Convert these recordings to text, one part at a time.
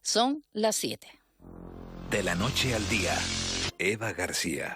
Son las 7. De la noche al día, Eva García.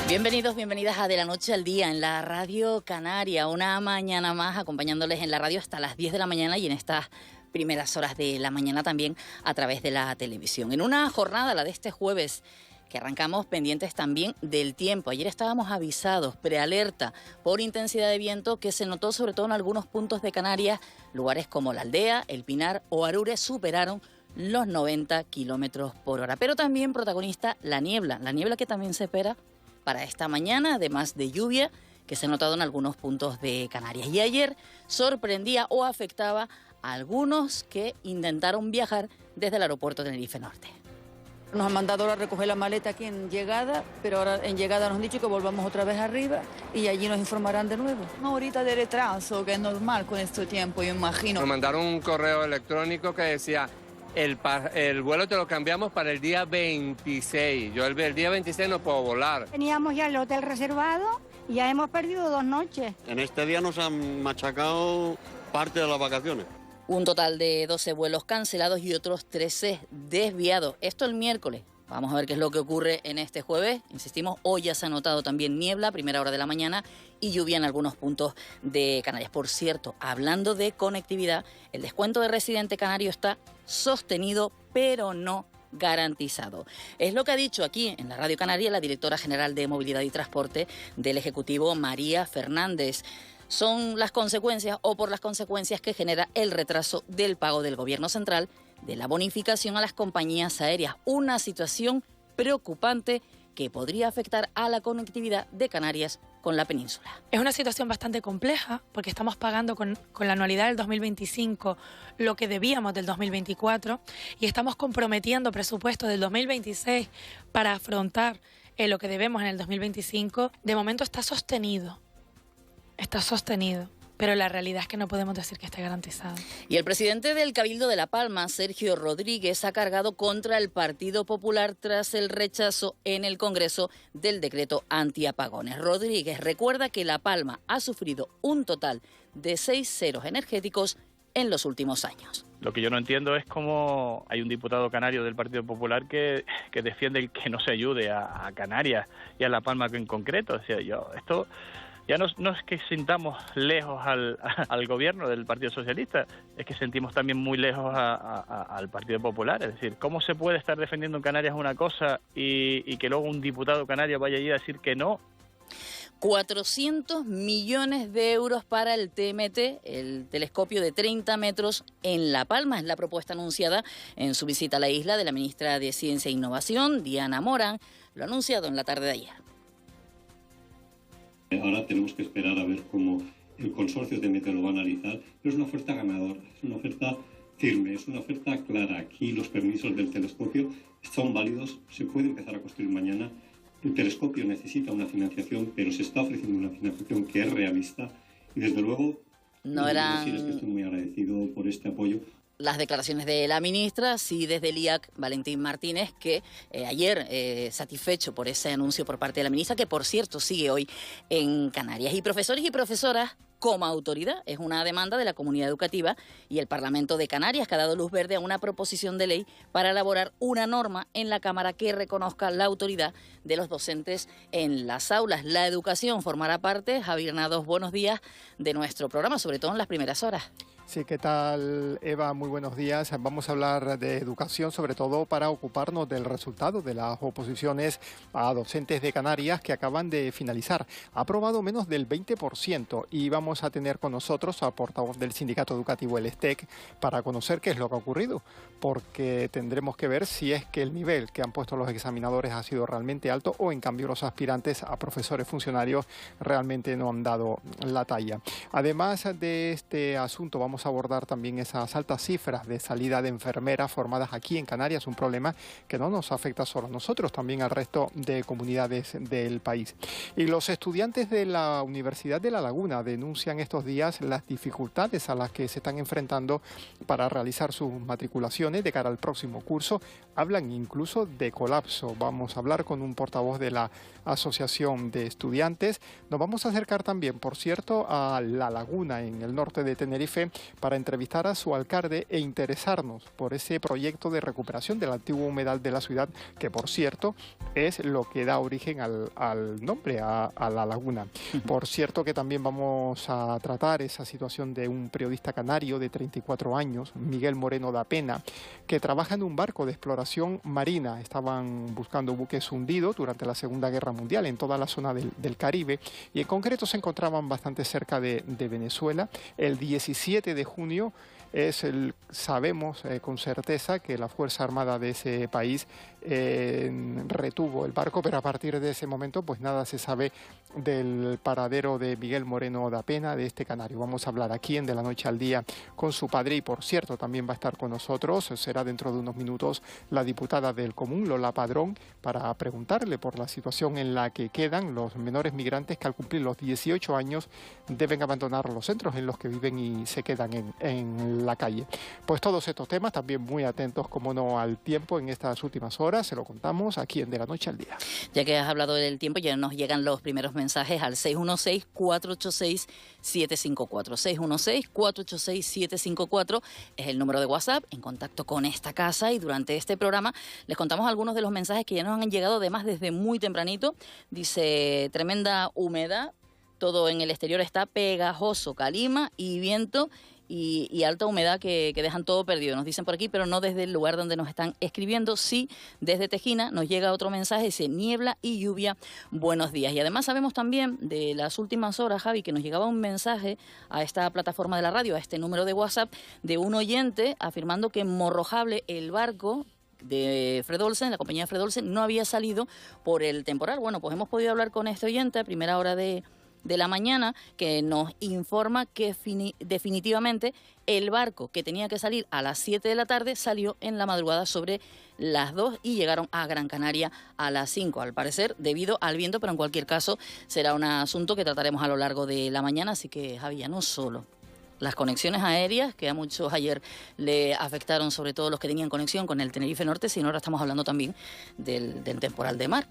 Bienvenidos, bienvenidas a De la Noche al Día en la Radio Canaria. Una mañana más acompañándoles en la radio hasta las 10 de la mañana y en estas primeras horas de la mañana también a través de la televisión. En una jornada, la de este jueves, que arrancamos pendientes también del tiempo. Ayer estábamos avisados, prealerta por intensidad de viento que se notó sobre todo en algunos puntos de Canarias. Lugares como La Aldea, El Pinar o Arure superaron los 90 kilómetros por hora. Pero también protagonista la niebla que también se espera para esta mañana, además de lluvia que se ha notado en algunos puntos de Canarias. Y ayer sorprendía o afectaba a algunos que intentaron viajar desde el aeropuerto de Tenerife Norte. Nos han mandado ahora a recoger la maleta aquí en llegada, pero ahora en llegada nos han dicho que volvamos otra vez arriba y allí nos informarán de nuevo. Una horita de retraso, que es normal con este tiempo, yo imagino. Nos mandaron un correo electrónico que decía, el vuelo te lo cambiamos para el día 26. Yo el día 26 no puedo volar. Teníamos ya el hotel reservado y ya hemos perdido 2 noches. En este día nos han machacado parte de las vacaciones. Un total de 12 vuelos cancelados y otros 13 desviados. Esto el miércoles. Vamos a ver qué es lo que ocurre en este jueves. Insistimos, hoy ya se ha notado también niebla, primera hora de la mañana, y lluvia en algunos puntos de Canarias. Por cierto, hablando de conectividad, el descuento de residente canario está sostenido, pero no garantizado. Es lo que ha dicho aquí en la Radio Canaria la directora general de Movilidad y Transporte del Ejecutivo, María Fernández. Son las consecuencias o por las consecuencias que genera el retraso del pago del Gobierno central de la bonificación a las compañías aéreas. Una situación preocupante que podría afectar a la conectividad de Canarias con la península. Es una situación bastante compleja porque estamos pagando con la anualidad del 2025 lo que debíamos del 2024 y estamos comprometiendo presupuesto del 2026 para afrontar lo que debemos en el 2025. De momento está sostenido, pero la realidad es que no podemos decir que esté garantizado. Y el presidente del Cabildo de La Palma, Sergio Rodríguez, ha cargado contra el Partido Popular tras el rechazo en el Congreso del decreto antiapagones. Rodríguez recuerda que La Palma ha sufrido un total de 6 ceros energéticos en los últimos años. Lo que yo no entiendo es cómo hay un diputado canario del Partido Popular que defiende el que no se ayude a Canarias y a La Palma en concreto. O sea, esto ya no es que sintamos lejos al gobierno del Partido Socialista, es que sentimos también muy lejos al Partido Popular. Es decir, ¿cómo se puede estar defendiendo en Canarias una cosa y que luego un diputado canario vaya allí a decir que no? 400 millones de euros para el TMT, el telescopio de 30 metros en La Palma. Es la propuesta anunciada en su visita a la isla de la ministra de Ciencia e Innovación, Diana Morán. Lo ha anunciado en la tarde de ayer. Ahora tenemos que esperar a ver cómo el consorcio TMT lo va a analizar, pero es una oferta ganadora, es una oferta firme, es una oferta clara. Aquí los permisos del telescopio son válidos, se puede empezar a construir mañana. El telescopio necesita una financiación, pero se está ofreciendo una financiación que es realista y desde luego no decir eran es que estoy muy agradecido por este apoyo. Las declaraciones de la ministra, sí desde el IAC, Valentín Martínez, que ayer satisfecho por ese anuncio por parte de la ministra, que por cierto sigue hoy en Canarias. Y profesores y profesoras como autoridad, es una demanda de la comunidad educativa y el Parlamento de Canarias que ha dado luz verde a una proposición de ley para elaborar una norma en la Cámara que reconozca la autoridad de los docentes en las aulas. La educación formará parte, Javier Nados, buenos días, de nuestro programa, sobre todo en las primeras horas. Sí, ¿qué tal, Eva? Muy buenos días. Vamos a hablar de educación, sobre todo para ocuparnos del resultado de las oposiciones a docentes de Canarias que acaban de finalizar. Ha aprobado menos del 20% y vamos a tener con nosotros a portavoz del sindicato educativo, el STEC, para conocer qué es lo que ha ocurrido, porque tendremos que ver si es que el nivel que han puesto los examinadores ha sido realmente alto o en cambio los aspirantes a profesores funcionarios realmente no han dado la talla. Además de este asunto, vamos a abordar también esas altas cifras de salida de enfermeras formadas aquí en Canarias, un problema que no nos afecta solo a nosotros, también al resto de comunidades del país. Y los estudiantes de la Universidad de La Laguna denuncian estos días las dificultades a las que se están enfrentando para realizar sus matriculaciones de cara al próximo curso. Hablan incluso de colapso. Vamos a hablar con un portavoz de la Asociación de Estudiantes. Nos vamos a acercar también, por cierto, a La Laguna, en el norte de Tenerife, para entrevistar a su alcalde e interesarnos por ese proyecto de recuperación del antiguo humedal de la ciudad, que por cierto es lo que da origen al nombre, a la laguna. Por cierto que también vamos a tratar esa situación de un periodista canario de 34 años, Miguel Moreno da Pena, que trabaja en un barco de exploración marina. Estaban buscando buques hundidos durante la Segunda Guerra Mundial en toda la zona del Caribe, y en concreto se encontraban bastante cerca de Venezuela. El 17 de junio sabemos con certeza que la Fuerza Armada de ese país retuvo el barco, pero a partir de ese momento pues nada se sabe del paradero de Miguel Moreno da Pena, de este canario. Vamos a hablar aquí en De la Noche al Día con su padre, y por cierto también va a estar con nosotros, será dentro de unos minutos, la diputada del Común, Lola Padrón, para preguntarle por la situación en la que quedan los menores migrantes que al cumplir los 18 años deben abandonar los centros en los que viven y se quedan en la calle. Pues todos estos temas, también muy atentos como no al tiempo en estas últimas horas, se lo contamos aquí en De la Noche al Día. Ya que has hablado del tiempo, ya nos llegan los primeros mensajes al 616-486-754. 616-486-754 es el número de WhatsApp en contacto con esta casa, y durante este programa les contamos algunos de los mensajes que ya nos han llegado, además desde muy tempranito. Dice: tremenda humedad, todo en el exterior está pegajoso, calima y viento, y alta humedad que dejan todo perdido. Nos dicen por aquí, pero no desde el lugar donde nos están escribiendo. Sí, desde Tejina nos llega otro mensaje, dice: niebla y lluvia, buenos días. Y además sabemos también de las últimas horas, Javi, que nos llegaba un mensaje a esta plataforma de la radio, a este número de WhatsApp, de un oyente afirmando que en Morrojable el barco de Fred Olsen, la compañía Fred Olsen, no había salido por el temporal. Bueno, pues hemos podido hablar con este oyente a primera hora de la mañana, que nos informa que definitivamente el barco que tenía que salir a las 7 de la tarde salió en la madrugada sobre las 2 y llegaron a Gran Canaria a las 5, al parecer debido al viento, pero en cualquier caso será un asunto que trataremos a lo largo de la mañana. Así que, Javi, ya no solo las conexiones aéreas, que a muchos ayer le afectaron, sobre todo los que tenían conexión con el Tenerife Norte, sino ahora estamos hablando también del temporal de mar.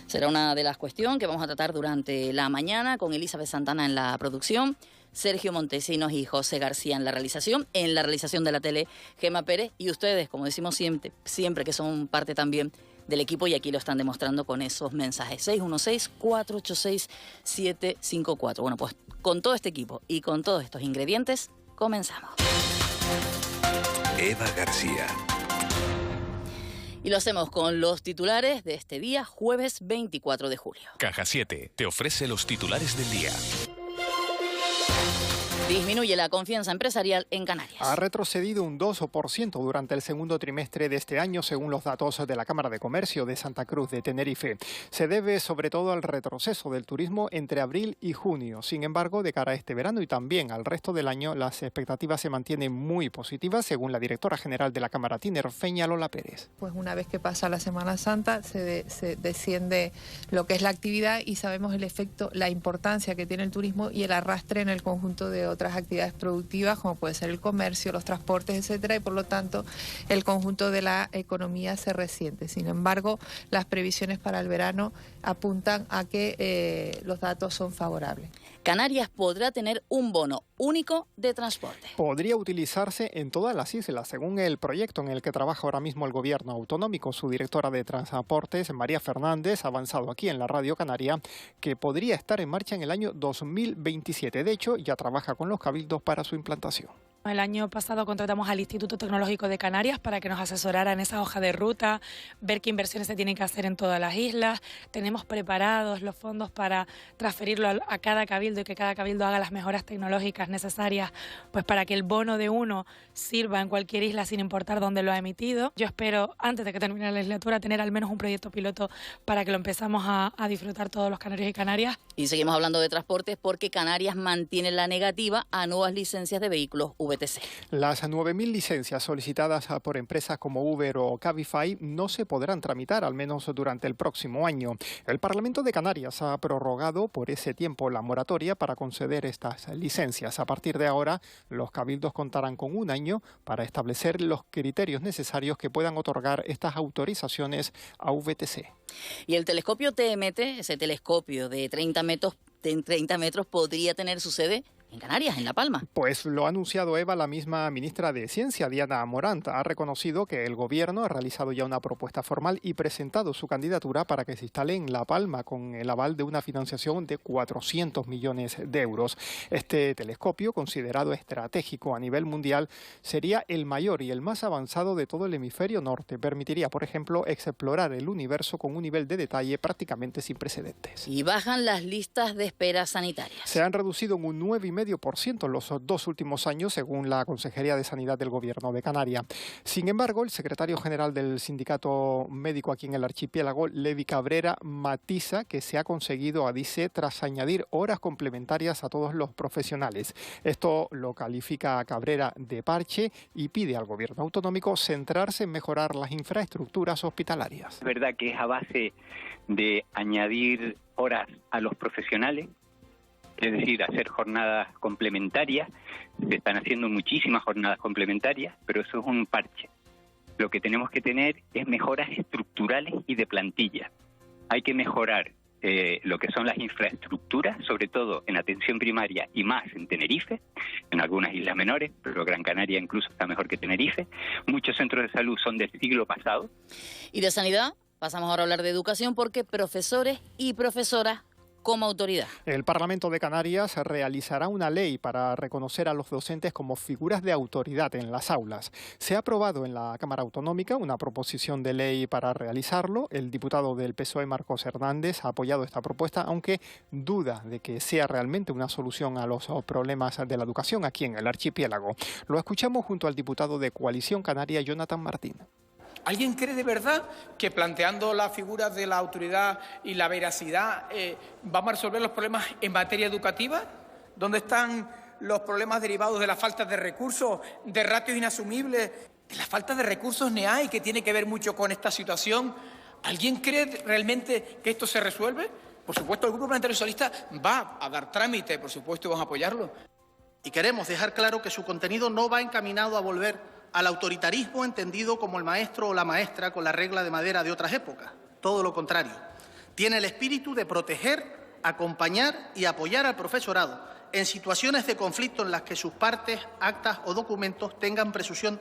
Será una de las cuestiones que vamos a tratar durante la mañana, con Elizabeth Santana en la producción, Sergio Montesinos y José García en la realización de la tele, Gema Pérez, y ustedes, como decimos siempre que son parte también del equipo, y aquí lo están demostrando con esos mensajes. 616-486-754. Bueno, pues con todo este equipo y con todos estos ingredientes, comenzamos. Eva García. Y lo hacemos con los titulares de este día, jueves 24 de julio. Caja 7 te ofrece los titulares del día. Disminuye la confianza empresarial en Canarias. Ha retrocedido un 2% durante el segundo trimestre de este año, según los datos de la Cámara de Comercio de Santa Cruz de Tenerife. Se debe sobre todo al retroceso del turismo entre abril y junio. Sin embargo, de cara a este verano y también al resto del año, las expectativas se mantienen muy positivas, según la directora general de la Cámara tinerfeña, Lola Pérez. Pues una vez que pasa la Semana Santa, se desciende lo que es la actividad, y sabemos el efecto, la importancia que tiene el turismo y el arrastre en el conjunto de otras actividades productivas, como puede ser el comercio, los transportes, etcétera, y por lo tanto el conjunto de la economía se resiente. Sin embargo, las previsiones para el verano apuntan a que los datos son favorables. Canarias podrá tener un bono único de transporte. Podría utilizarse en todas las islas, según el proyecto en el que trabaja ahora mismo el gobierno autonómico. Su directora de Transportes, María Fernández, ha avanzado aquí en la Radio Canaria que podría estar en marcha en el año 2027. De hecho, ya trabaja con los cabildos para su implantación. El año pasado contratamos al Instituto Tecnológico de Canarias para que nos asesorara en esa hoja de ruta, ver qué inversiones se tienen que hacer en todas las islas. Tenemos preparados los fondos para transferirlo a cada cabildo y que cada cabildo haga las mejoras tecnológicas necesarias, pues para que el bono de uno sirva en cualquier isla sin importar dónde lo ha emitido. Yo espero, antes de que termine la legislatura, tener al menos un proyecto piloto para que lo empezamos a disfrutar todos los canarios y canarias. Y seguimos hablando de transportes porque Canarias mantiene la negativa a nuevas licencias de vehículos VTC. Las 9.000 licencias solicitadas por empresas como Uber o Cabify no se podrán tramitar, al menos durante el próximo año. El Parlamento de Canarias ha prorrogado por ese tiempo la moratoria para conceder estas licencias. A partir de ahora, los cabildos contarán con un año para establecer los criterios necesarios que puedan otorgar estas autorizaciones a VTC. Y el telescopio TMT, ese telescopio de 30 metros, podría tener su sede en Canarias, en La Palma. Pues lo ha anunciado, Eva, la misma ministra de Ciencia, Diana Morant. Ha reconocido que el Gobierno ha realizado ya una propuesta formal y presentado su candidatura para que se instale en La Palma con el aval de una financiación de 400 millones de euros. Este telescopio, considerado estratégico a nivel mundial, sería el mayor y el más avanzado de todo el hemisferio norte. Permitiría, por ejemplo, explorar el universo con un nivel de detalle prácticamente sin precedentes. Y bajan las listas de espera sanitarias. Se han reducido en un 9,5% en los 2 últimos años, según la Consejería de Sanidad del Gobierno de Canarias. Sin embargo, el secretario general del sindicato médico aquí en el archipiélago, Levi Cabrera, matiza que se ha conseguido, dice, tras añadir horas complementarias a todos los profesionales. Esto lo califica Cabrera de parche y pide al Gobierno autonómico centrarse en mejorar las infraestructuras hospitalarias. Es verdad que es a base de añadir horas a los profesionales, es decir, hacer jornadas complementarias. Se están haciendo muchísimas jornadas complementarias, pero eso es un parche. Lo que tenemos que tener es mejoras estructurales y de plantilla. Hay que mejorar lo que son las infraestructuras, sobre todo en atención primaria y más en Tenerife, en algunas islas menores, pero Gran Canaria incluso está mejor que Tenerife. Muchos centros de salud son del siglo pasado. Y de sanidad, pasamos ahora a hablar de educación porque profesores y profesoras como autoridad. El Parlamento de Canarias realizará una ley para reconocer a los docentes como figuras de autoridad en las aulas. Se ha aprobado en la Cámara Autonómica una proposición de ley para realizarlo. El diputado del PSOE, Marcos Hernández, ha apoyado esta propuesta, aunque duda de que sea realmente una solución a los problemas de la educación aquí en el archipiélago. Lo escuchamos junto al diputado de Coalición Canaria, Jonathan Martín. ¿Alguien cree de verdad que planteando las figuras de la autoridad y la veracidad vamos a resolver los problemas en materia educativa? ¿Dónde están los problemas derivados de la falta de recursos, de ratios inasumibles, de la falta de recursos NEAI, que tiene que ver mucho con esta situación? ¿Alguien cree realmente que esto se resuelve? Por supuesto, el Grupo Parlamentario Socialista va a dar trámite, por supuesto, y vamos a apoyarlo. Y queremos dejar claro que su contenido no va encaminado a volver al autoritarismo entendido como el maestro o la maestra con la regla de madera de otras épocas. Todo lo contrario. Tiene el espíritu de proteger, acompañar y apoyar al profesorado en situaciones de conflicto en las que sus partes, actas o documentos tengan presunción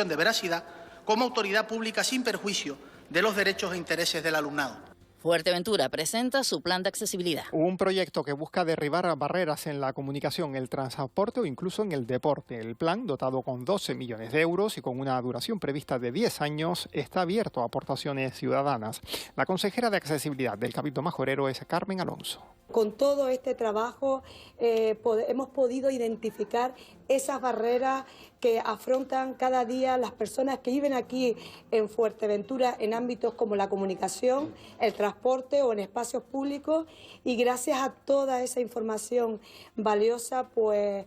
de veracidad como autoridad pública sin perjuicio de los derechos e intereses del alumnado. Fuerteventura presenta su plan de accesibilidad. Un proyecto que busca derribar barreras en la comunicación, el transporte o incluso en el deporte. El plan, dotado con 12 millones de euros y con una duración prevista de 10 años, está abierto a aportaciones ciudadanas. La consejera de accesibilidad del Cabildo Majorero es Carmen Alonso. Con todo este trabajo hemos podido identificar esas barreras que afrontan cada día las personas que viven aquí en Fuerteventura en ámbitos como la comunicación, el transporte o en espacios públicos, y gracias a toda esa información valiosa pues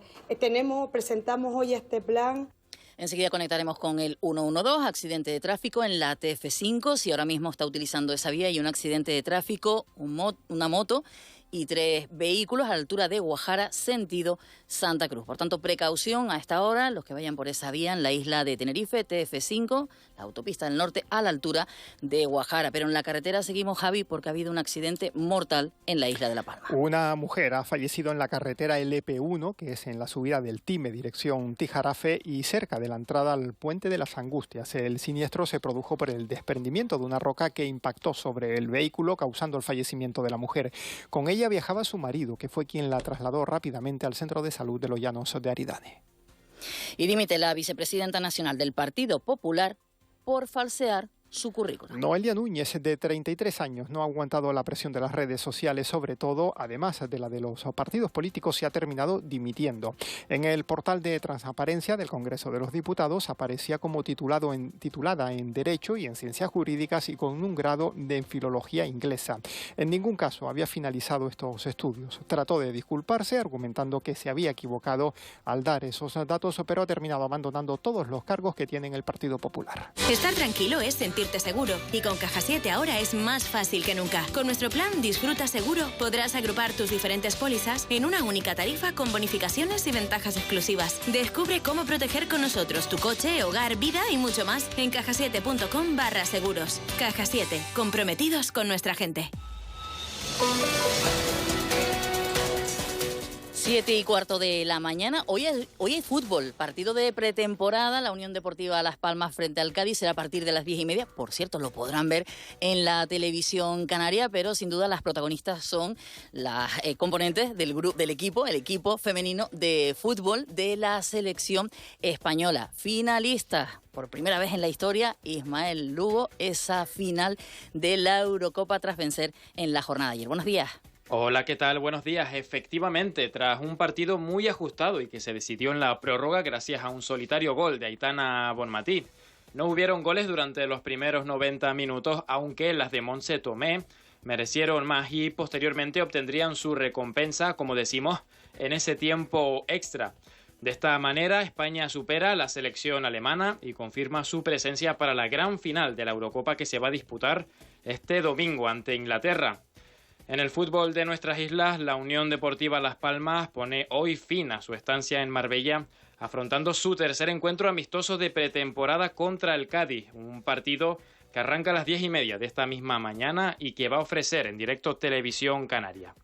presentamos hoy este plan. Enseguida conectaremos con el 112, accidente de tráfico en la TF5. Si ahora mismo está utilizando esa vía y un accidente de tráfico, una moto y 3 vehículos a la altura de Guajara, sentido Santa Cruz. Por tanto, precaución a esta hora, los que vayan por esa vía en la isla de Tenerife, TF5, la autopista del norte a la altura de Guajara. Pero en la carretera seguimos, Javi, porque ha habido un accidente mortal en la isla de La Palma. Una mujer ha fallecido en la carretera LP1, que es en la subida del Time, dirección Tijarafe, y cerca de la entrada al Puente de las Angustias. El siniestro se produjo por el desprendimiento de una roca que impactó sobre el vehículo, causando el fallecimiento de la mujer. Con ella viajaba su marido, que fue quien la trasladó rápidamente al centro de salud de los Llanos de Aridane. Y dimite la vicepresidenta nacional del Partido Popular por falsear su currículum. Noelia Núñez, de 33 años, no ha aguantado la presión de las redes sociales, sobre todo, además de la de los partidos políticos, y ha terminado dimitiendo. En el portal de transparencia del Congreso de los Diputados aparecía como titulada en Derecho y en Ciencias Jurídicas y con un grado de Filología Inglesa. En ningún caso había finalizado estos estudios. Trató de disculparse, argumentando que se había equivocado al dar esos datos, pero ha terminado abandonando todos los cargos que tiene en el Partido Popular. Estar tranquilo es sentirte seguro, y con Caja 7 ahora es más fácil que nunca. Con nuestro plan Disfruta Seguro podrás agrupar tus diferentes pólizas en una única tarifa con bonificaciones y ventajas exclusivas. Descubre cómo proteger con nosotros tu coche, hogar, vida y mucho más en cajasiete.com/seguros. Caja 7, comprometidos con nuestra gente. 7:15 de la mañana. Hoy hay fútbol, partido de pretemporada. La Unión Deportiva Las Palmas frente al Cádiz será a partir de las 10:30. Por cierto, lo podrán ver en la televisión canaria, pero sin duda las protagonistas son las componentes del equipo, el equipo femenino de fútbol de la selección española. Finalistas por primera vez en la historia, Ismael Lugo, esa final de la Eurocopa tras vencer en la jornada de ayer. Buenos días. Hola, ¿qué tal? Buenos días. Efectivamente, tras un partido muy ajustado y que se decidió en la prórroga gracias a un solitario gol de Aitana Bonmatí. No hubieron goles durante los primeros 90 minutos, aunque las de Montse Tomé merecieron más y posteriormente obtendrían su recompensa, como decimos, en ese tiempo extra. De esta manera, España supera a la selección alemana y confirma su presencia para la gran final de la Eurocopa que se va a disputar este domingo ante Inglaterra. En el fútbol de nuestras islas, la Unión Deportiva Las Palmas pone hoy fin a su estancia en Marbella, afrontando su tercer encuentro amistoso de pretemporada contra el Cádiz, un partido que arranca a las 10:30 de esta misma mañana y que va a ofrecer en directo Televisión Canaria.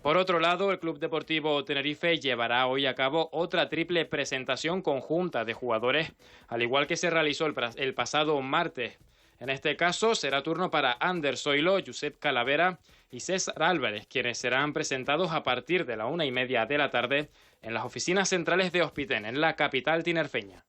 Por otro lado, el Club Deportivo Tenerife llevará hoy a cabo otra triple presentación conjunta de jugadores, al igual que se realizó el pasado martes. En este caso, será turno para Ander Zoilo, Josep Calavera y César Álvarez, quienes serán presentados a partir de la 1:30 de la tarde en las oficinas centrales de Hospiten, en la capital tinerfeña.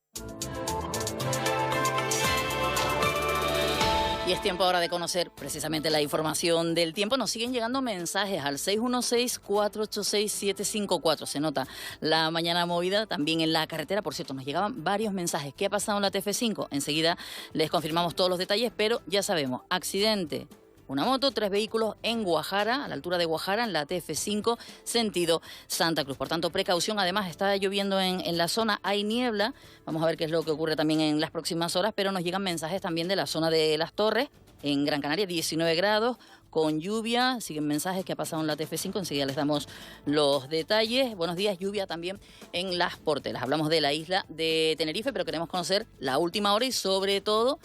Y es tiempo ahora de conocer precisamente la información del tiempo. Nos siguen llegando mensajes al 616-486-754. Se nota la mañana movida también en la carretera. Por cierto, nos llegaban varios mensajes. ¿Qué ha pasado en la TF5? Enseguida les confirmamos todos los detalles, pero ya sabemos, accidente. Una moto, 3 vehículos en Guajara, a la altura de Guajara, en la TF5, sentido Santa Cruz. Por tanto, precaución. Además, está lloviendo en la zona, hay niebla. Vamos a ver qué es lo que ocurre también en las próximas horas, pero nos llegan mensajes también de la zona de Las Torres, en Gran Canaria, 19 grados, con lluvia. Siguen mensajes que ha pasado en la TF5, enseguida les damos los detalles. Buenos días, lluvia también en Las Portelas. Hablamos de la isla de Tenerife, pero queremos conocer la última hora y sobre todo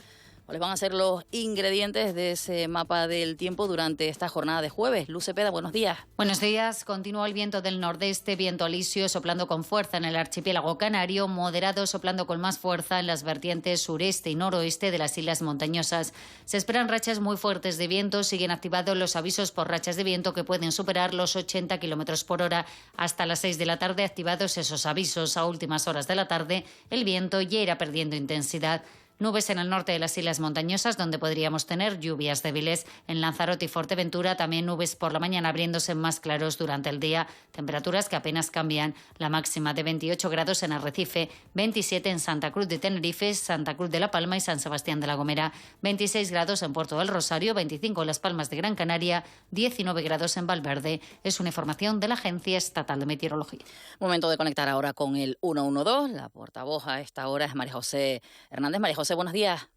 cuáles van a ser los ingredientes de ese mapa del tiempo durante esta jornada de jueves. Luz Cepeda, buenos días. Buenos días. Continúa el viento del nordeste, viento alisio soplando con fuerza en el archipiélago canario, moderado soplando con más fuerza en las vertientes sureste y noroeste de las islas montañosas. Se esperan rachas muy fuertes de viento, siguen activados los avisos por rachas de viento que pueden superar los 80 km por hora. Hasta las 6 de la tarde activados esos avisos. A últimas horas de la tarde el viento ya irá perdiendo intensidad. Nubes en el norte de las islas montañosas, donde podríamos tener lluvias débiles. En Lanzarote y Fuerteventura también nubes por la mañana abriéndose más claros durante el día. Temperaturas que apenas cambian. La máxima de 28 grados en Arrecife, 27 en Santa Cruz de Tenerife, Santa Cruz de la Palma y San Sebastián de la Gomera. 26 grados en Puerto del Rosario, 25 en Las Palmas de Gran Canaria, 19 grados en Valverde. Es una información de la Agencia Estatal de Meteorología. Momento de conectar ahora con el 112. La portavoz a esta hora es María José Hernández. María José, buenos días.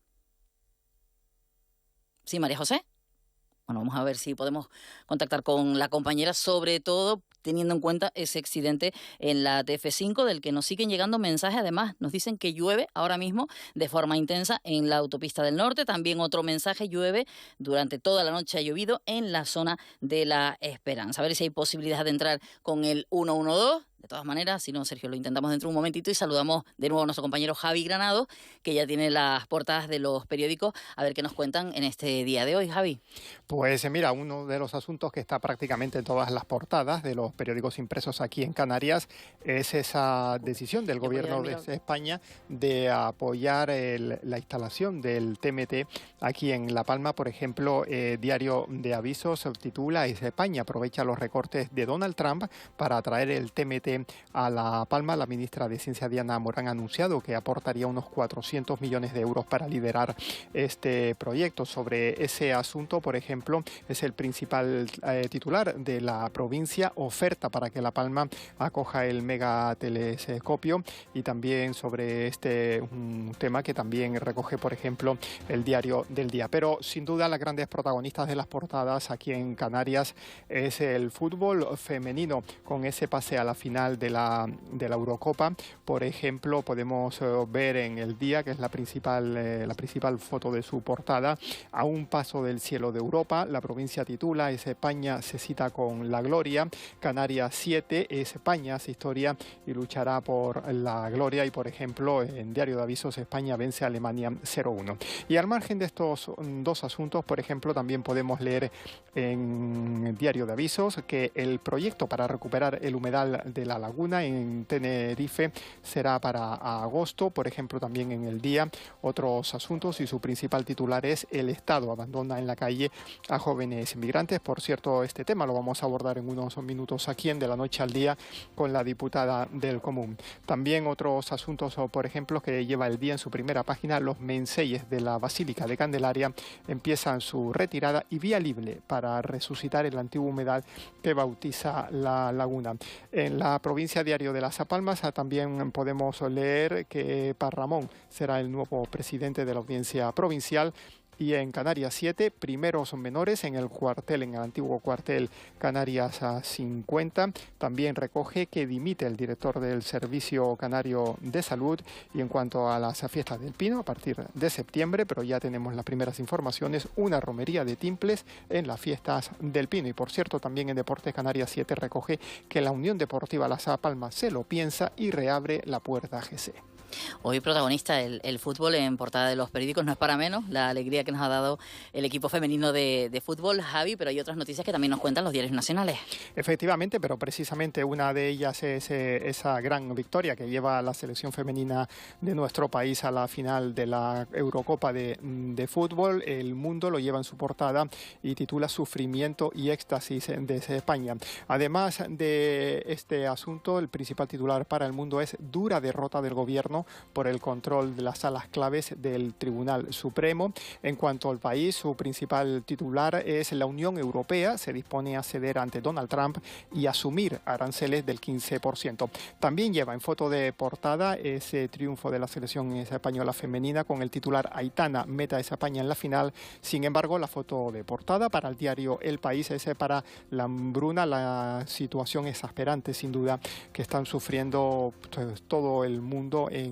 Sí, María José. Bueno, vamos a ver si podemos contactar con la compañera, sobre todo teniendo en cuenta ese accidente en la TF5 del que nos siguen llegando mensajes. Además, nos dicen que llueve ahora mismo de forma intensa en la autopista del norte. También otro mensaje, llueve durante toda la noche, ha llovido en la zona de La Esperanza. A ver si hay posibilidad de entrar con el 112. De todas maneras, si no, Sergio, lo intentamos dentro de un momentito y saludamos de nuevo a nuestro compañero Javi Granado, que ya tiene las portadas de los periódicos, a ver qué nos cuentan en este día de hoy. Javi. Pues mira, uno de los asuntos que está prácticamente en todas las portadas de los periódicos impresos aquí en Canarias es esa decisión del gobierno de España de apoyar la instalación del TMT aquí en La Palma. Por ejemplo, Diario de Avisos titula España aprovecha los recortes de Donald Trump para atraer el TMT a La Palma. La ministra de Ciencia, Diana Morán, ha anunciado que aportaría unos 400 millones de euros para liderar este proyecto. Sobre ese asunto, por ejemplo, es el principal titular de la provincia, oferta para que La Palma acoja el megatelescopio, y también sobre un tema que también recoge, por ejemplo, el Diario del Día. Pero sin duda las grandes protagonistas de las portadas aquí en Canarias es el fútbol femenino, con ese pase a la final final de la Eurocopa. Por ejemplo, podemos ver en El Día, que es la principal foto de su portada, a un paso del cielo de Europa. La provincia titula España se cita con la gloria. Canarias 7, España hace historia y luchará por la gloria. Y por ejemplo, en Diario de Avisos, España vence a Alemania 0-1. Y al margen de estos dos asuntos, por ejemplo, también podemos leer en Diario de Avisos que el proyecto para recuperar el humedal de la laguna en Tenerife será para agosto. Por ejemplo, también en El Día, otros asuntos, y su principal titular es: el Estado abandona en la calle a jóvenes migrantes. Por cierto, este tema lo vamos a abordar en unos minutos aquí en De la Noche al Día con la diputada del Común. También otros asuntos, por ejemplo, que lleva El Día en su primera página: los menseyes de la Basílica de Candelaria empiezan su retirada y vía libre para resucitar el antiguo humedal que bautiza la laguna. En la provincia Diario de Las Palmas también podemos leer que Parramón será el nuevo presidente de la Audiencia Provincial. Y en Canarias 7, primeros menores en el antiguo cuartel Canarias 50. También recoge que dimite el director del Servicio Canario de Salud. Y en cuanto a las fiestas del Pino, a partir de septiembre, pero ya tenemos las primeras informaciones, una romería de timples en las fiestas del Pino. Y por cierto, también en Deportes Canarias 7 recoge que la Unión Deportiva Las Palmas se lo piensa y reabre la puerta GC. Hoy protagonista el fútbol en portada de los periódicos, no es para menos la alegría que nos ha dado el equipo femenino de fútbol, Javi, pero hay otras noticias que también nos cuentan los diarios nacionales. Efectivamente, pero precisamente una de ellas es esa gran victoria que lleva la selección femenina de nuestro país a la final de la Eurocopa de fútbol. El Mundo lo lleva en su portada y titula Sufrimiento y éxtasis de España. Además de este asunto, el principal titular para El Mundo es: dura derrota del gobierno por el control de las salas claves del Tribunal Supremo. En cuanto al país, su principal titular es: la Unión Europea se dispone a ceder ante Donald Trump y asumir aranceles del 15%. También lleva en foto de portada ese triunfo de la selección española femenina con el titular: Aitana mete a España en la final. Sin embargo, la foto de portada para el diario El País es para la hambruna, la situación exasperante sin duda que están sufriendo todo el mundo en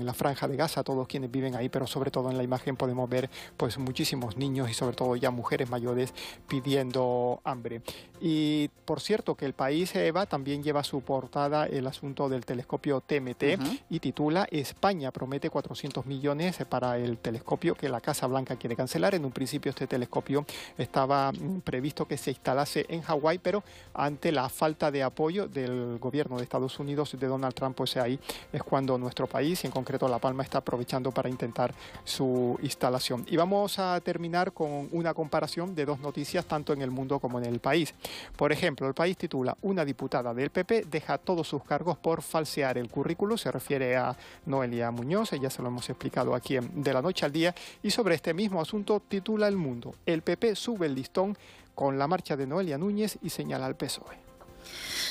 la Franja de Gaza, todos quienes viven ahí, pero sobre todo en la imagen podemos ver pues muchísimos niños y sobre todo ya mujeres mayores pidiendo hambre. Y por cierto que El País, Eva, también lleva a su portada el asunto del telescopio TMT y titula: España promete 400 millones para el telescopio que la Casa Blanca quiere cancelar. En un principio este telescopio estaba previsto que se instalase en Hawái, pero ante la falta de apoyo del gobierno de Estados Unidos, de Donald Trump, pues ahí es cuando nuestro país, en concreto La Palma, está aprovechando para intentar su instalación. Y vamos a terminar con una comparación de dos noticias, tanto en El Mundo como en El País. Por ejemplo, El País titula: una diputada del PP deja todos sus cargos por falsear el currículo. Se refiere a Noelia Muñoz, ya se lo hemos explicado aquí en De la Noche al Día. Y sobre este mismo asunto titula El Mundo: el PP sube el listón con la marcha de Noelia Núñez y señala al PSOE.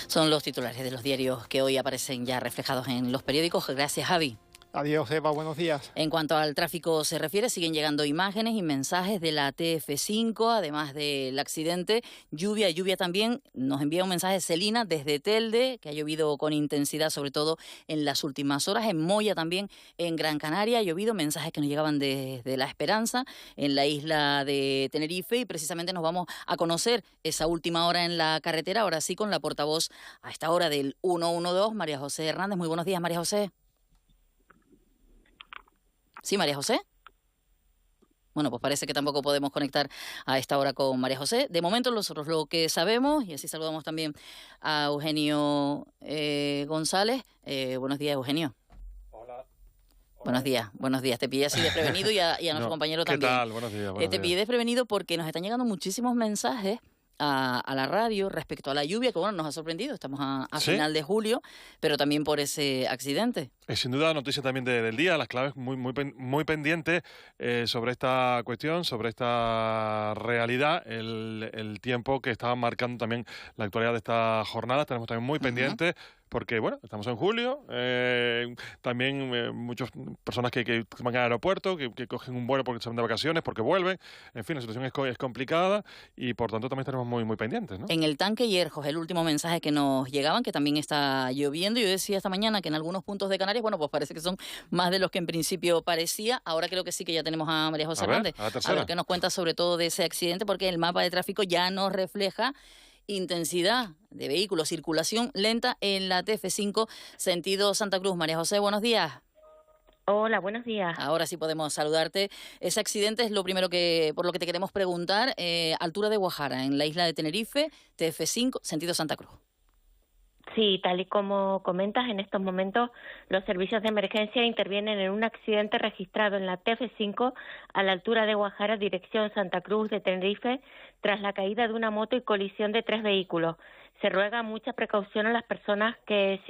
Son los titulares de los diarios que hoy aparecen ya reflejados en los periódicos. Gracias, Javi. Adiós, Eva, buenos días. En cuanto al tráfico se refiere, siguen llegando imágenes y mensajes de la TF5, además del accidente. Lluvia también. Nos envía un mensaje Celina desde Telde, que ha llovido con intensidad, sobre todo en las últimas horas. En Moya también, en Gran Canaria, ha llovido. Mensajes que nos llegaban desde La Esperanza, en la isla de Tenerife. Y precisamente nos vamos a conocer esa última hora en la carretera, ahora sí con la portavoz a esta hora del 112, María José Hernández. Muy buenos días, María José. ¿Sí, María José? Bueno, pues parece que tampoco podemos conectar a esta hora con María José. De momento nosotros lo que sabemos, y así saludamos también a Eugenio González. Buenos días, Eugenio. Hola. Buenos días. Te pillé así desprevenido y a nuestro compañero también. ¿Qué tal? Buenos días. Te pillé desprevenido porque nos están llegando muchísimos mensajes a la radio respecto a la lluvia, que bueno, nos ha sorprendido. Estamos a ¿Sí? final de julio, pero también por ese accidente. Es sin duda noticia también del día, las claves muy pendientes sobre esta cuestión, sobre esta realidad, el tiempo que estaba marcando también la actualidad de esta jornada. Tenemos también muy pendientes porque bueno, estamos en julio, también muchas personas que van al aeropuerto, que cogen un vuelo porque se van de vacaciones, porque vuelven, en fin, la situación es complicada y por tanto también estaremos muy pendientes, ¿no? En el tanque Hierjos, el último mensaje que nos llegaban, que también está lloviendo. Yo decía esta mañana que en algunos puntos de Canarias, bueno, pues parece que son más de los que en principio parecía. Ahora creo que sí, que ya tenemos a María José Hernández. A ver qué nos cuenta sobre todo de ese accidente, porque el mapa de tráfico ya nos refleja intensidad de vehículos, circulación lenta en la TF5 sentido Santa Cruz. María José, buenos días. Hola, buenos días. Ahora sí podemos saludarte. Ese accidente es lo primero por lo que te queremos preguntar. Altura de Guajara, en la isla de Tenerife, TF5, sentido Santa Cruz. Sí, tal y como comentas, en estos momentos los servicios de emergencia intervienen en un accidente registrado en la TF5 a la altura de Guajara, dirección Santa Cruz de Tenerife, tras la caída de una moto y colisión de 3 vehículos. Se ruega mucha precaución a las personas que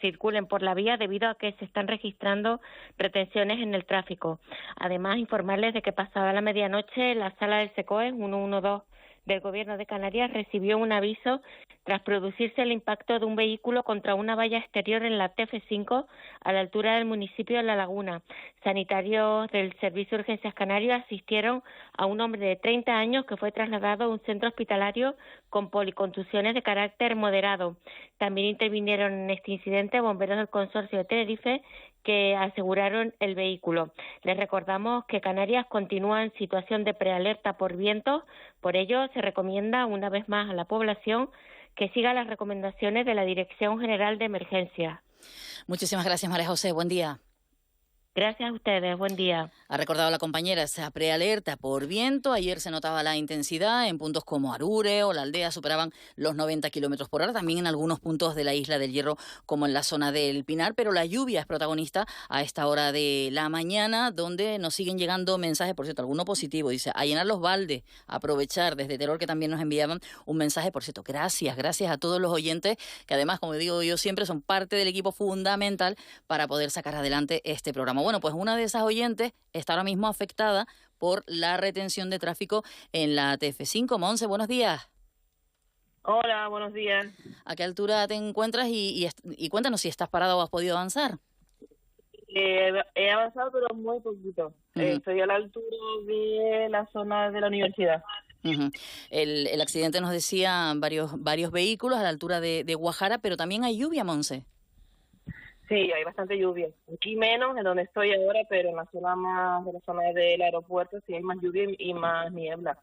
circulen por la vía debido a que se están registrando retenciones en el tráfico. Además, informarles de que pasada la medianoche la sala del SECOE 112 del Gobierno de Canarias recibió un aviso tras producirse el impacto de un vehículo contra una valla exterior en la TF5 a la altura del municipio de La Laguna. Sanitarios del Servicio de Urgencias Canario asistieron a un hombre de 30 años que fue trasladado a un centro hospitalario con policontusiones de carácter moderado. También intervinieron en este incidente bomberos del Consorcio de Tenerife que aseguraron el vehículo. Les recordamos que Canarias continúa en situación de prealerta por vientos, por ello se recomienda una vez más a la población que siga las recomendaciones de la Dirección General de Emergencias. Muchísimas gracias, María José. Buen día. Gracias a ustedes, buen día. Ha recordado la compañera esa prealerta por viento. Ayer se notaba la intensidad en puntos como Arure o La Aldea, superaban los 90 kilómetros por hora. También en algunos puntos de la Isla del Hierro, como en la zona del Pinar. Pero la lluvia es protagonista a esta hora de la mañana, donde nos siguen llegando mensajes, por cierto, alguno positivo. Dice, a llenar los baldes, aprovechar. Desde Teror, que también nos enviaban un mensaje, por cierto, gracias a todos los oyentes, que además, como digo yo siempre, son parte del equipo fundamental para poder sacar adelante este programa. Bueno, pues una de esas oyentes está ahora mismo afectada por la retención de tráfico en la TF5. Monse, buenos días. Hola, buenos días. ¿A qué altura te encuentras y cuéntanos si estás parada o has podido avanzar? He avanzado, pero muy poquito. Estoy a la altura de la zona de la universidad. El accidente nos decía varios vehículos a la altura de Guajara, pero también hay lluvia, Monse. Sí, hay bastante lluvia. Aquí menos, en donde estoy ahora, pero en la zona más de la zona del aeropuerto sí hay más lluvia y más niebla.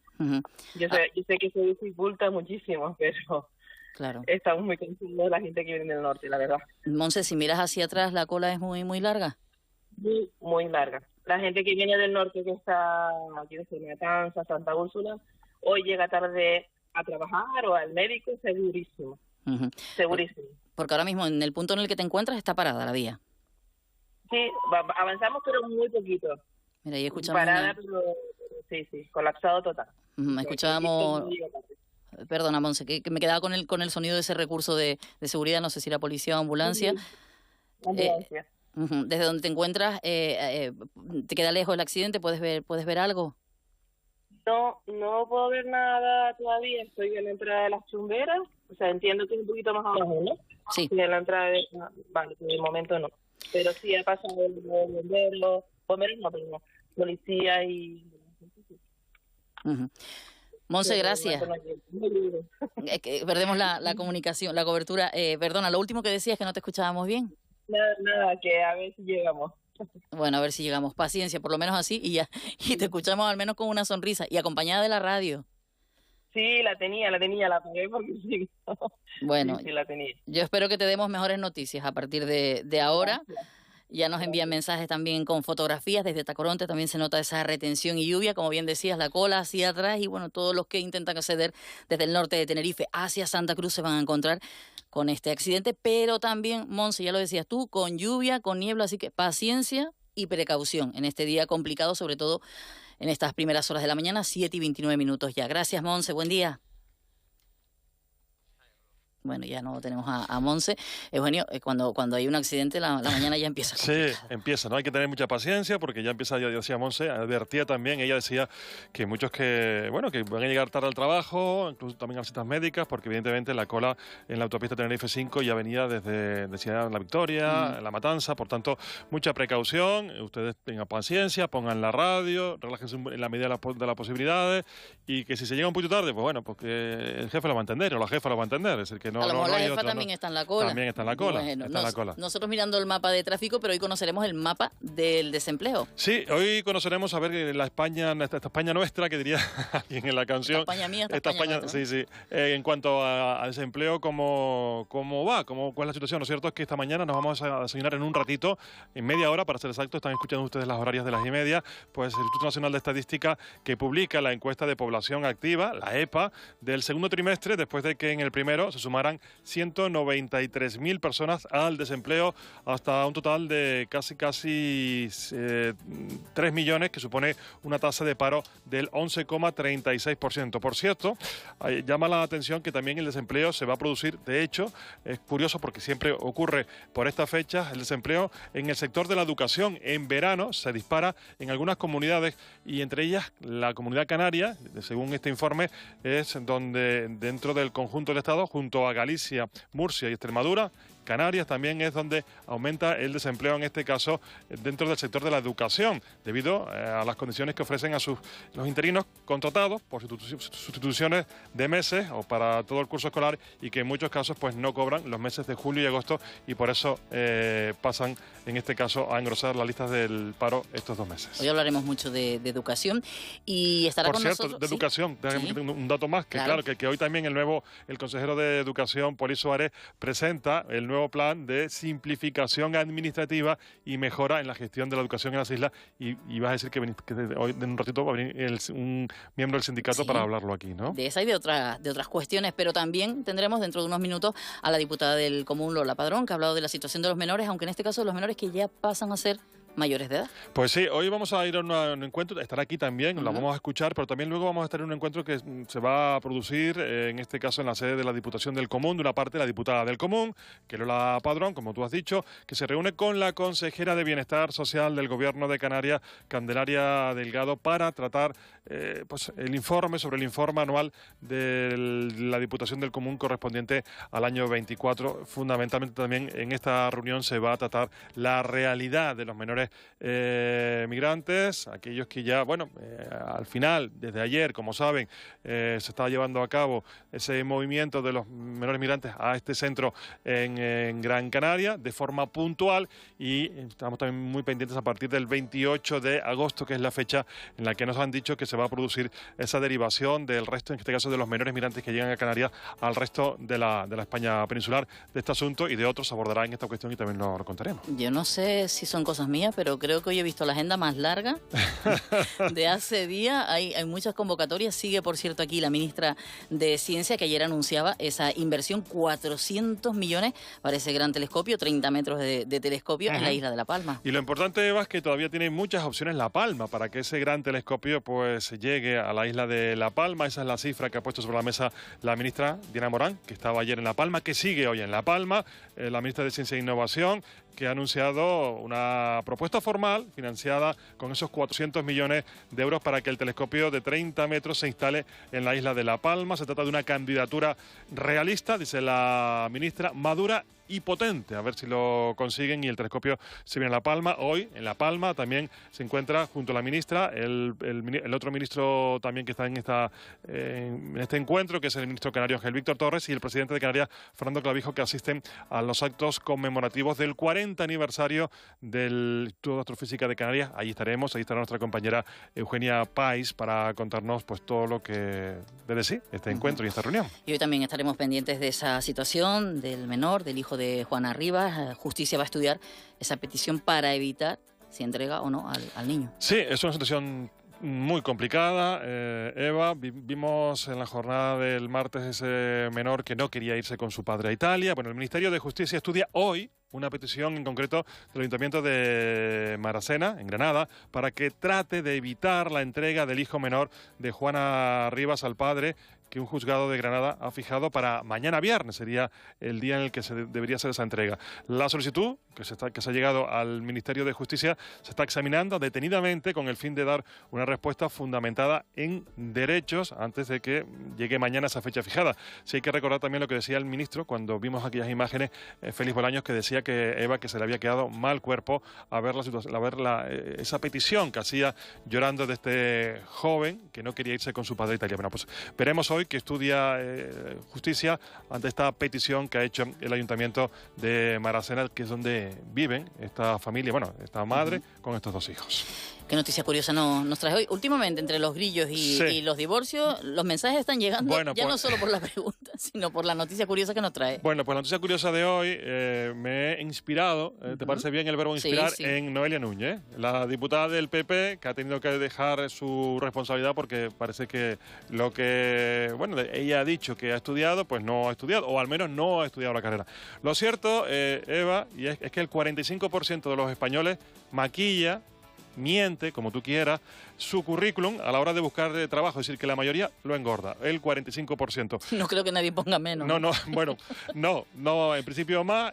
Yo sé que se dificulta muchísimo, pero claro, estamos muy cansados la gente que viene del norte, la verdad. Monse, si miras hacia atrás, la cola es muy larga. Muy larga. La gente que viene del norte, que está aquí en Matanzas, Santa Úrsula, hoy llega tarde a trabajar o al médico, segurísimo. Segurísimo. Porque ahora mismo en el punto en el que te encuentras está parada la vía. Sí, avanzamos pero muy poquito. Mira, ahí escuchamos parada, pero sí, colapsado total. Escuchábamos, perdona, Monse, que me quedaba con el sonido de ese recurso de seguridad, no sé si era policía o ambulancia. Ambulancia. Desde donde te encuentras, ¿te queda lejos el accidente? ¿Puedes ver algo? No puedo ver nada todavía, estoy en la entrada de las Chumberas, o sea, entiendo que es un poquito más abajo, ¿no? Sí. En la entrada vale, por el momento no. Pero sí ha pasado bomberos no, pero policía y... Monse, gracias. Perdemos la comunicación, la cobertura. Perdona, lo último que decías es que no te escuchábamos bien. Nada, que a ver si llegamos. Bueno, a ver si llegamos. Paciencia, por lo menos así, y te escuchamos al menos con una sonrisa y acompañada de la radio. Sí, la tenía, la apagué porque sí. Bueno, sí, la tenía. Yo espero que te demos mejores noticias a partir de ahora. Ya nos envían mensajes también con fotografías. Desde Tacoronte también se nota esa retención y lluvia, como bien decías, la cola hacia atrás, y bueno, todos los que intentan acceder desde el norte de Tenerife hacia Santa Cruz se van a encontrar con este accidente, pero también, Monse, ya lo decías tú, con lluvia, con niebla, así que paciencia y precaución en este día complicado, sobre todo en estas primeras horas de la mañana, 7:29 ya. Gracias, Monse, buen día. Bueno, ya no tenemos a Monse. Eugenio, cuando hay un accidente, la mañana ya empieza. Sí, empieza, ¿no? Hay que tener mucha paciencia porque ya empieza, ya decía Monse, advertía también, ella decía que muchos que van a llegar tarde al trabajo, incluso también a visitas médicas, porque evidentemente la cola en la autopista Tenerife 5 ya venía decía La Victoria, La Matanza, por tanto, mucha precaución, ustedes tengan paciencia, pongan la radio, relájense en la medida de las posibilidades, y que si se llega un poquito tarde, pues bueno, porque el jefe lo va a entender o la jefa lo va a entender, es decir, que a lo mejor la jefa también está en la cola. También está en la cola. Bueno, está en la cola. Nosotros mirando el mapa de tráfico, pero hoy conoceremos el mapa del desempleo. Sí, hoy conoceremos a ver esta España nuestra, que diría alguien en la canción. Esta España mía, esta España nuestra, ¿no? Sí. En cuanto al desempleo, ¿cómo va? ¿Cuál es la situación? Lo cierto es que esta mañana nos vamos a desayunar en un ratito, en media hora, para ser exacto, están escuchando ustedes las horarias de las 1:30, pues el Instituto Nacional de Estadística, que publica la encuesta de población activa, la EPA, del segundo trimestre, después de que en el primero se sumaran 193.000 personas al desempleo, hasta un total de casi 3 millones, que supone una tasa de paro del 11,36%. Por cierto, llama la atención que también el desempleo se va a producir, de hecho, es curioso porque siempre ocurre por estas fechas, el desempleo en el sector de la educación. En verano se dispara en algunas comunidades, y entre ellas la Comunidad Canaria, según este informe, es donde dentro del conjunto del Estado, junto a Galicia, Murcia y Extremadura, Canarias también es donde aumenta el desempleo, en este caso dentro del sector de la educación, debido a las condiciones que ofrecen a los interinos contratados por sustituciones de meses o para todo el curso escolar, y que en muchos casos pues no cobran los meses de julio y agosto, y por eso pasan en este caso a engrosar las listas del paro estos 2 meses. Hoy hablaremos mucho de educación, y estará por con cierto, nosotros. de educación, ¿Sí? Un dato más, que claro, que hoy también el consejero de Educación, Poli Suárez, presenta el nuevo plan de simplificación administrativa y mejora en la gestión de la educación en las islas, y vas a decir que hoy en un ratito va a venir un miembro del sindicato para hablarlo aquí, ¿no? De esa y de otras cuestiones, pero también tendremos dentro de unos minutos a la diputada del Común, Lola Padrón, que ha hablado de la situación de los menores, aunque en este caso los menores que ya pasan a ser mayores de edad. Pues sí, hoy vamos a ir a un encuentro, estará aquí también, la vamos a escuchar, pero también luego vamos a estar en un encuentro que se va a producir, en este caso en la sede de la Diputación del Común, de una parte la diputada del Común, que es Lola Padrón, como tú has dicho, que se reúne con la consejera de Bienestar Social del Gobierno de Canarias, Candelaria Delgado, para tratar pues el informe anual de la Diputación del Común correspondiente al año 24. Fundamentalmente también en esta reunión se va a tratar la realidad de los menores migrantes, aquellos que ya, al final, desde ayer, como saben, se está llevando a cabo ese movimiento de los menores migrantes a este centro en Gran Canaria de forma puntual, y estamos también muy pendientes a partir del 28 de agosto, que es la fecha en la que nos han dicho que se va a producir esa derivación del resto, en este caso de los menores migrantes que llegan a Canarias, al resto de la España peninsular. De este asunto y de otros se abordará en esta cuestión y también lo contaremos. Yo no sé si son cosas mías, pero creo que hoy he visto la agenda más larga de hace días. Hay muchas convocatorias. Sigue, por cierto, aquí la ministra de Ciencia, que ayer anunciaba esa inversión, 400 millones para ese gran telescopio, 30 metros de telescopio en la isla de La Palma. Y lo importante, Eva, es que todavía tiene muchas opciones La Palma para que ese gran telescopio pues llegue a la isla de La Palma. Esa es la cifra que ha puesto sobre la mesa la ministra Diana Morán, que estaba ayer en La Palma, que sigue hoy en La Palma, la ministra de Ciencia e Innovación, que ha anunciado una propuesta formal financiada con esos 400 millones de euros para que el telescopio de 30 metros se instale en la isla de La Palma. Se trata de una candidatura realista, dice la ministra, madura y potente, a ver si lo consiguen y el telescopio se viene a La Palma. Hoy en La Palma también se encuentra junto a la ministra el otro ministro también que está en este encuentro, que es el ministro canario Ángel Víctor Torres, y el presidente de Canarias, Fernando Clavijo, que asisten a los actos conmemorativos del 40 aniversario del Instituto de Astrofísica de Canarias. Ahí estará nuestra compañera Eugenia Pais para contarnos pues todo lo que debe sí este encuentro y esta reunión. Y hoy también estaremos pendientes de esa situación del menor, del hijo de Juana Rivas. Justicia va a estudiar esa petición para evitar si entrega o no al niño. Sí, es una situación muy complicada, Eva. Vimos en la jornada del martes ese menor que no quería irse con su padre a Italia. Bueno, el Ministerio de Justicia estudia hoy una petición en concreto del Ayuntamiento de Maracena, en Granada, para que trate de evitar la entrega del hijo menor de Juana Rivas al padre, que un juzgado de Granada ha fijado para mañana viernes, sería el día en el que debería ser esa entrega. La solicitud que se ha llegado al Ministerio de Justicia se está examinando detenidamente con el fin de dar una respuesta fundamentada en derechos antes de que llegue mañana esa fecha fijada. Sí hay que recordar también lo que decía el ministro cuando vimos aquellas imágenes, Félix Bolaños, que decía que Eva, que se le había quedado mal cuerpo a ver esa petición que hacía llorando de este joven que no quería irse con su padre a Italia. Bueno, pues veremos hoy que estudia justicia ante esta petición que ha hecho el Ayuntamiento de Maracena, que es donde viven esta familia, bueno, esta madre con estos 2 hijos. ¿Qué noticia curiosa nos trae hoy? Últimamente, entre los grillos y los divorcios, los mensajes están llegando no solo por la pregunta, sino por la noticia curiosa que nos trae. Bueno, pues la noticia curiosa de hoy me he inspirado, ¿te parece bien el verbo inspirar? Sí. En Noelia Núñez, la diputada del PP, que ha tenido que dejar su responsabilidad porque parece que lo que, ella ha dicho que ha estudiado, pues no ha estudiado, o al menos no ha estudiado la carrera. Lo cierto, Eva, y es que el 45% de los españoles maquilla, miente, como tú quieras, su currículum a la hora de buscar trabajo. Es decir, que la mayoría lo engorda, el 45%. No creo que nadie ponga menos. No, en principio más.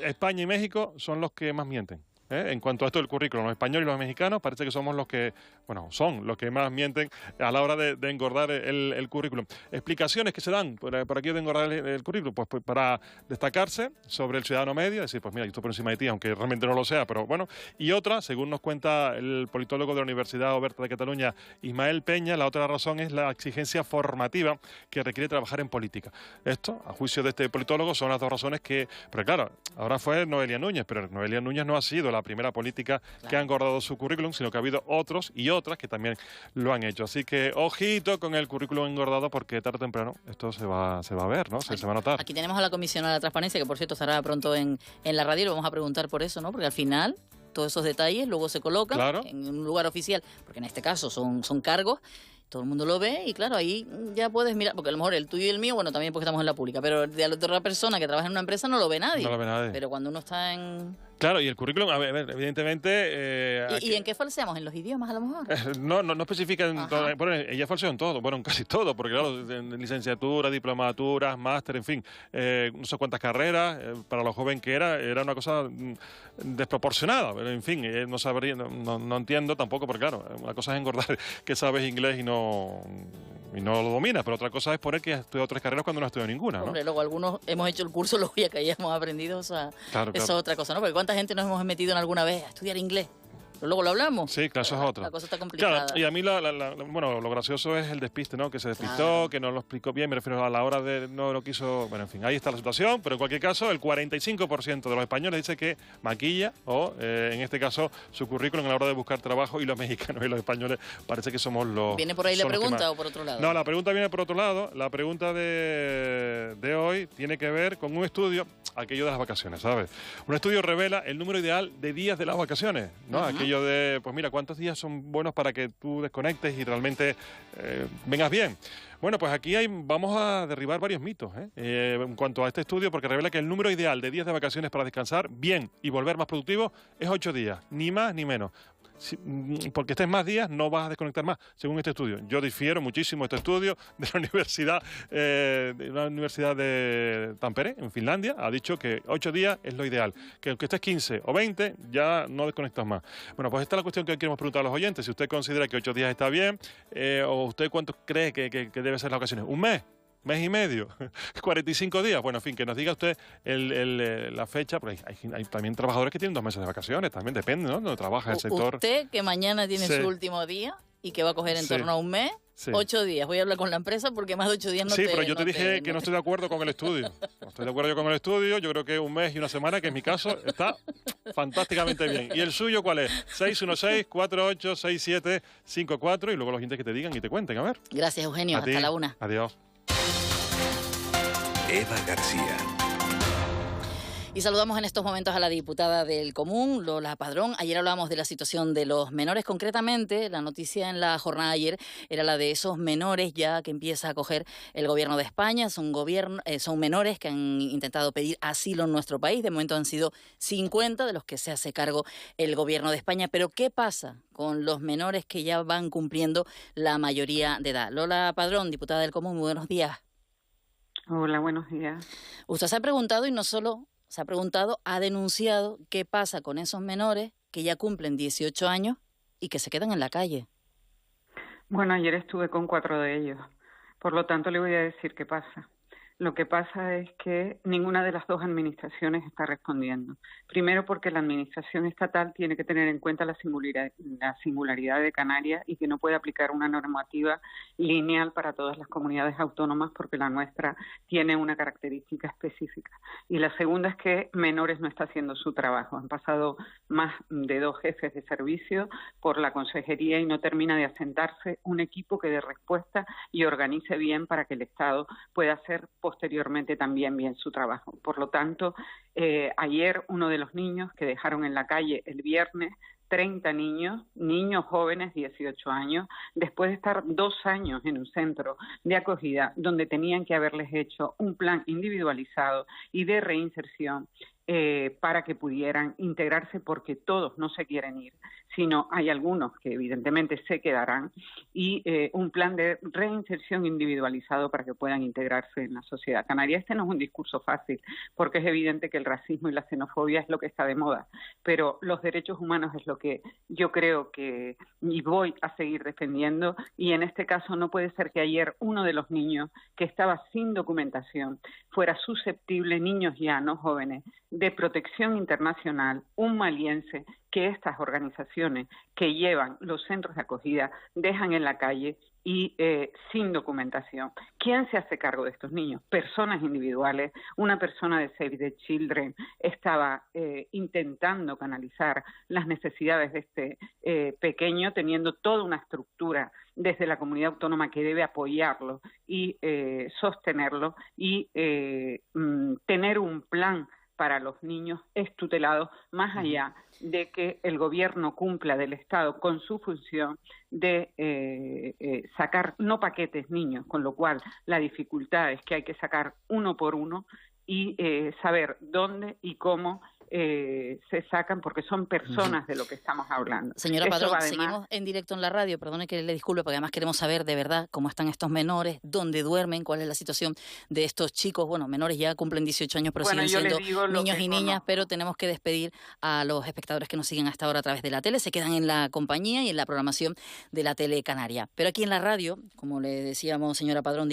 España y México son los que más mienten. En cuanto a esto del currículum, los españoles y los mexicanos parece que somos los que, son los que más mienten a la hora de engordar el currículum. Explicaciones que se dan por aquí de engordar el currículum, pues para destacarse sobre el ciudadano medio, decir, pues mira, yo estoy por encima de ti, aunque realmente no lo sea, pero bueno. Y otra, según nos cuenta el politólogo de la Universidad Oberta de Cataluña, Ismael Peña, la otra razón es la exigencia formativa que requiere trabajar en política. Esto, a juicio de este politólogo, son las 2 razones que... Pero claro, ahora fue Noelia Núñez, pero Noelia Núñez no ha sido la primera política que ha engordado su currículum, sino que ha habido otros y otras que también lo han hecho. Así que ojito con el currículum engordado, porque tarde o temprano esto se va a ver, ¿no? Se va a notar. Aquí tenemos a la comisionada de la transparencia, que por cierto estará pronto en la radio, y lo vamos a preguntar por eso, ¿no? Porque al final todos esos detalles luego se colocan en un lugar oficial, porque en este caso son cargos. Todo el mundo lo ve y claro, ahí ya puedes mirar, porque a lo mejor el tuyo y el mío, también porque estamos en la pública, pero de la otra persona que trabaja en una empresa no lo ve nadie. No lo ve nadie. Pero cuando uno está en... Claro, y el currículum, a ver, evidentemente... ¿Y en qué falseamos? ¿En los idiomas, a lo mejor? No especifica en todo. Bueno, ella falseó en todo, en casi todo, porque claro, en licenciatura, diplomaturas, máster, en fin, no sé cuántas carreras, para lo joven que era una cosa desproporcionada, pero en fin, no sabría, no entiendo tampoco, porque claro, una cosa es engordar que sabes inglés y no lo dominas, pero otra cosa es poner que has estudiado 3 carreras cuando no has estudiado ninguna, ¿no? Hombre, luego algunos hemos hecho el curso, luego ya que hayamos aprendido, o sea, claro. Eso es otra cosa, ¿no? Porque ¿cuánta gente nos hemos metido en alguna vez a estudiar inglés? Pero luego lo hablamos. Sí, claro, eso es otra. La cosa está complicada. Claro, y a mí lo gracioso es el despiste, ¿no? Que se despistó, que no lo explicó bien, me refiero a la hora de no lo quiso... Bueno, en fin, ahí está la situación, pero en cualquier caso, el 45% de los españoles dice que maquilla, o en este caso, su currículum a la hora de buscar trabajo, y los mexicanos y los españoles parece que somos los... ¿Viene por ahí la pregunta o por otro lado? No, la pregunta viene por otro lado. La pregunta de hoy tiene que ver con un estudio, aquello de las vacaciones, ¿sabes? Un estudio revela el número ideal de días de las vacaciones, ¿no? Aquello de, pues mira, ¿cuántos días son buenos para que tú desconectes y realmente vengas bien? Bueno, pues aquí vamos a derribar varios mitos en cuanto a este estudio, porque revela que el número ideal de días de vacaciones para descansar bien y volver más productivo es 8 días, ni más ni menos. Porque estés más días no vas a desconectar más, según este estudio. Yo difiero muchísimo de este estudio de la universidad de Tampere, en Finlandia. Ha dicho que 8 días es lo ideal, que aunque estés 15 o 20 ya no desconectas más. Bueno, pues esta es la cuestión que queremos preguntar a los oyentes. Si usted considera que 8 días está bien, o usted cuánto cree que debe ser las vacaciones. ¿Un mes? ¿Mes y medio? ¿45 días? Bueno, en fin, que nos diga usted la fecha, porque hay también trabajadores que tienen 2 meses de vacaciones, también depende, ¿no? Donde trabaja el sector. Usted, que mañana tiene su último día y que va a coger en torno a un mes, 8 días. Voy a hablar con la empresa porque más de 8 días no te... Sí, pero yo te dije que no estoy de acuerdo con el estudio. No estoy de acuerdo yo con el estudio. Yo creo que un mes y una semana, que en mi caso fantásticamente bien. ¿Y el suyo cuál es? 616-486754, y luego los oyentes que te digan y te cuenten, a ver. Gracias, Eugenio. Hasta la 1. Adiós. Eva García. Y saludamos en estos momentos a la diputada del Común, Lola Padrón. Ayer hablábamos de la situación de los menores, concretamente la noticia en la jornada de ayer era la de esos menores ya que empieza a acoger el gobierno de España. Son menores que han intentado pedir asilo en nuestro país. De momento han sido 50 de los que se hace cargo el gobierno de España. Pero ¿qué pasa con los menores que ya van cumpliendo la mayoría de edad? Lola Padrón, diputada del Común, muy buenos días. Hola, buenos días. Usted se ha preguntado, y no solo se ha preguntado, ha denunciado qué pasa con esos menores que ya cumplen 18 años y que se quedan en la calle. Bueno, ayer estuve con 4 de ellos, por lo tanto le voy a decir qué pasa. Lo que pasa es que ninguna de las dos administraciones está respondiendo. Primero porque la administración estatal tiene que tener en cuenta la singularidad de Canarias y que no puede aplicar una normativa lineal para todas las comunidades autónomas porque la nuestra tiene una característica específica. Y la segunda es que Menores no está haciendo su trabajo. Han pasado más de 2 jefes de servicio por la consejería y no termina de asentarse un equipo que dé respuesta y organice bien para que el Estado pueda hacer posteriormente también bien su trabajo. Por lo tanto, ayer uno de los niños que dejaron en la calle el viernes, 30 niños jóvenes, 18 años, después de estar 2 años en un centro de acogida donde tenían que haberles hecho un plan individualizado y de reinserción para que pudieran integrarse, porque todos no se quieren ir, sino hay algunos que evidentemente se quedarán, y un plan de reinserción individualizado para que puedan integrarse en la sociedad canaria. Este no es un discurso fácil, porque es evidente que el racismo y la xenofobia es lo que está de moda, pero los derechos humanos es lo que yo creo que y voy a seguir defendiendo, y en este caso no puede ser que ayer uno de los niños que estaba sin documentación fuera susceptible, niños ya, no jóvenes, de protección internacional, un maliense que estas organizaciones que llevan los centros de acogida dejan en la calle y sin documentación. ¿Quién se hace cargo de estos niños? Personas individuales. Una persona de Save the Children estaba intentando canalizar las necesidades de este pequeño, teniendo toda una estructura desde la comunidad autónoma que debe apoyarlo y sostenerlo y tener un plan para los niños es tutelado, más allá de que el gobierno cumpla del Estado con su función de sacar no paquetes niños, con lo cual la dificultad es que hay que sacar uno por uno y saber dónde y cómo se sacan, porque son personas de lo que estamos hablando. Señora Padrón, seguimos en directo en la radio, perdone que le disculpe, porque además queremos saber de verdad cómo están estos menores, dónde duermen, cuál es la situación de estos chicos. Bueno, menores ya cumplen 18 años, pero siguen siendo niños y niñas, pero tenemos que despedir a los espectadores que nos siguen hasta ahora a través de la tele, se quedan en la compañía y en la programación de la tele canaria. Pero aquí en la radio, como le decíamos, señora Padrón,